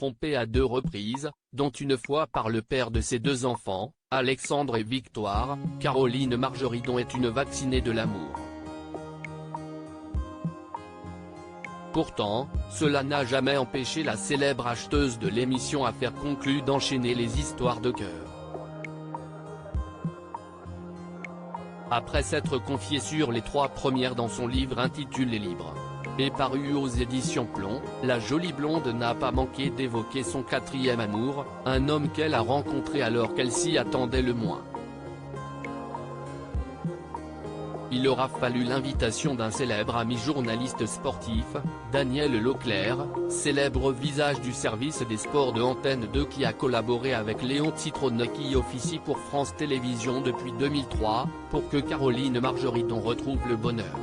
trompée à 2 reprises, dont une fois par le père de ses 2 enfants, Alexandre et Victoire. Caroline Margeridon est une vaccinée de l'amour. Pourtant, cela n'a jamais empêché la célèbre acheteuse de l'émission Affaires conclues d'enchaîner les histoires de cœur. Après s'être confiée sur les 3 premières dans son livre intitulé Libre, et paru aux éditions Plomb, la jolie blonde n'a pas manqué d'évoquer son 4e amour, un homme qu'elle a rencontré alors qu'elle s'y attendait le moins. Il aura fallu l'invitation d'un célèbre ami journaliste sportif, Daniel Leclerc, célèbre visage du service des sports de Antenne 2 qui a collaboré avec Léon Zitrone qui officie pour France Télévisions depuis 2003, pour que Caroline Margeridon retrouve le bonheur.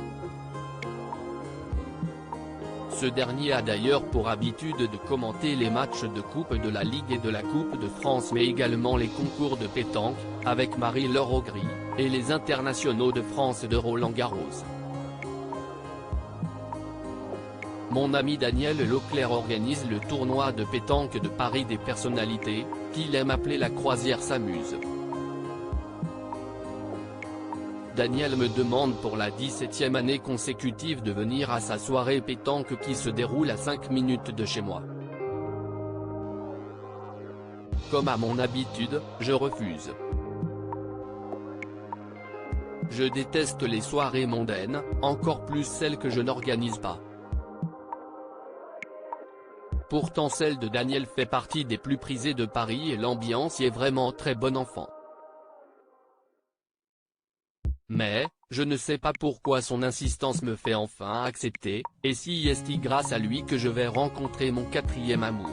Ce dernier a d'ailleurs pour habitude de commenter les matchs de Coupe de la Ligue et de la Coupe de France mais également les concours de pétanque, avec Marie-Laure Augry, et les internationaux de France de Roland-Garros. Mon ami Daniel Leclerc organise le tournoi de pétanque de Paris des personnalités, qu'il aime appeler la croisière s'amuse. Daniel me demande pour la 17e année consécutive de venir à sa soirée pétanque qui se déroule à 5 minutes de chez moi. Comme à mon habitude, je refuse. Je déteste les soirées mondaines, encore plus celles que je n'organise pas. Pourtant celle de Daniel fait partie des plus prisées de Paris et l'ambiance y est vraiment très bon enfant. Mais, je ne sais pas pourquoi son insistance me fait enfin accepter, et si est grâce à lui que je vais rencontrer mon 4e amour.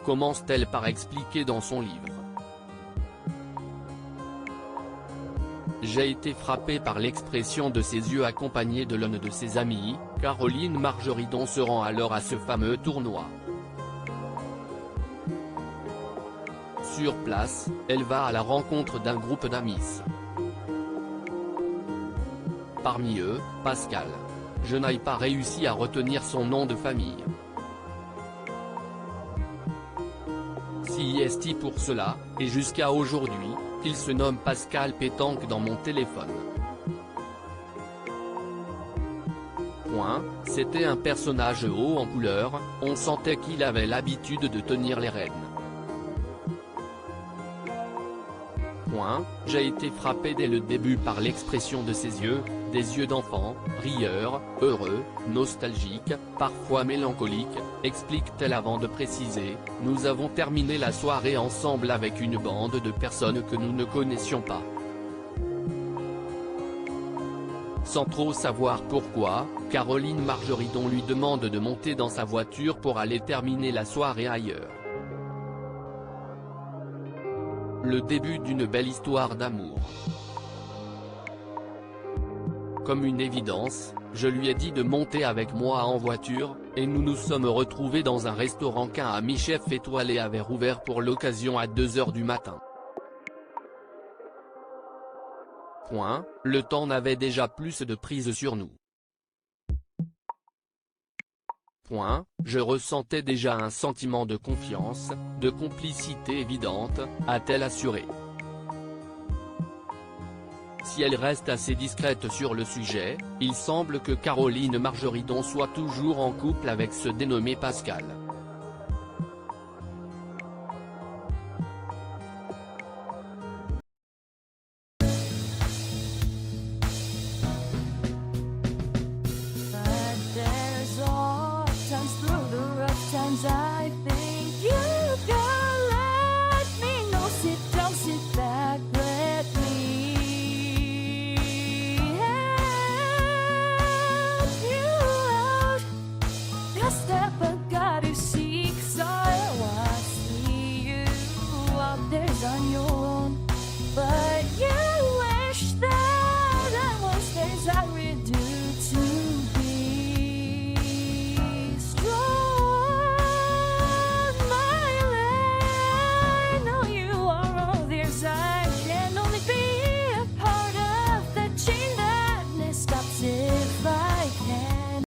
Commence-t-elle par expliquer dans son livre. J'ai été frappé par l'expression de ses yeux accompagnée de l'une de ses amies, Caroline Margeridon se rend alors à ce fameux tournoi. Sur place, elle va à la rencontre d'un groupe d'amis. Parmi eux, Pascal. Je n'ai pas réussi à retenir son nom de famille. Si est pour cela, et jusqu'à aujourd'hui, il se nomme Pascal Pétanque dans mon téléphone. C'était un personnage haut en couleur, on sentait qu'il avait l'habitude de tenir les rênes. J'ai été frappé dès le début par l'expression de ses yeux, des yeux d'enfant, rieurs, heureux, nostalgiques, parfois mélancoliques, explique-t-elle avant de préciser, nous avons terminé la soirée ensemble avec une bande de personnes que nous ne connaissions pas. Sans trop savoir pourquoi, Caroline Margeridon lui demande de monter dans sa voiture pour aller terminer la soirée ailleurs. Le début d'une belle histoire d'amour. Comme une évidence, je lui ai dit de monter avec moi en voiture, et nous nous sommes retrouvés dans un restaurant qu'un ami chef étoilé avait ouvert pour l'occasion à 2 h du matin. Le temps n'avait déjà plus de prise sur nous. Je ressentais déjà un sentiment de confiance, de complicité évidente, a-t-elle assuré. Si elle reste assez discrète sur le sujet, il semble que Caroline Margeridon soit toujours en couple avec ce dénommé Pascal.